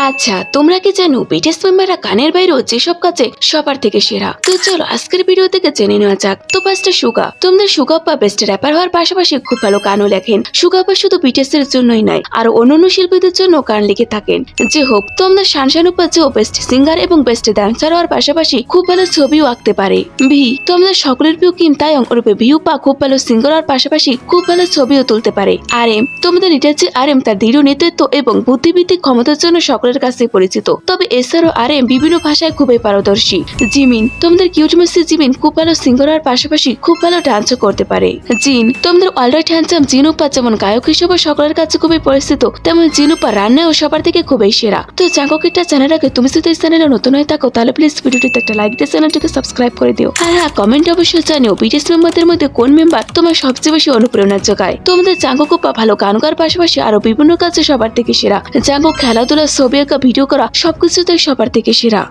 আচ্ছা, তোমরা কি জানো বিটিএস মেম্বাররা গানের বাইরেও যেসব কাজে সবার থেকে সেরা? তো চলো আজকের ভিডিও থেকে জেনে নেওয়া যাক। তো ফার্স্টে সুগা। তোমাদের সুগা আপ্পা বেস্ট র্যাপার হওয়ার পাশাপাশি খুব ভালো গানও লেখেন। সুগা আপ্পা শুধু বিটিএস এর জন্যই নয়, আরো অন্যান্য শিল্পীদের জন্য গান লিখে থাকেন। যে হোক, তোমরা শানশান আপ্পা যে বেস্ট সিঙ্গার এবং বেস্ট ডান্সার হওয়ার পাশাপাশি খুব ভালো ছবিও আঁকতে পারে। ভি। তোমাদের সকলের প্রিয় কিম তায়ং ওরূপে ভিউপা খুব ভালো সিঙ্গার হওয়ার পাশাপাশি খুব ভালো ছবিও তুলতে পারে। আর এম। তোমাদের লিডার যে আর এম তার দৃঢ় নেতৃত্ব এবং বুদ্ধিভিত্তিক ক্ষমতার জন্য সকলের কাছে পরিচিত। তবে এছাড়াও আর এম বিভিন্ন ভাষায় খুবই পারদর্শী। জিমিন। তোমাদের কিউট মিষ্টি জিমিন খুব ভালো সিঙ্গার হওয়ার পাশাপাশি খুব ভালো ডান্সও করতে পারে। জিন। তোমাদের অলরাইট হ্যান্ডসাম জিনুপা যেমন গায়ক হিসেবে সকলের কাছে খুবই পরিচিত, তেমন জিনুপা রান্নাও সবার থেকে খুবই সেরা। তো জাঙ্কুকেরটা চ্যানেল আগে তুমি যদি এই চ্যানেলে নতুন হয়ে থাকো তাহলে প্লিজ ভিডিওটিতে একটা লাইক দিয়ে চ্যানেলটিকে সাবস্ক্রাইব করে দিও। আর হ্যাঁ, কমেন্ট অবশ্যই জানিও বিটিএস মেম্বারদের মধ্যে কোন মেম্বার তোমার সবচেয়ে বেশি অনুপ্রেরণা যোগায়। তোমাদের জাঙ্কুক আপ্পা ভালো গান গাওয়ার পাশাপাশি আরো বিভিন্ন কাজে সবার থেকে সেরা। জাঙ্কুক খেলাধুলা, ছবি আঁকা, ভিডিও করা সবকিছুতেই সবার থেকে সেরা।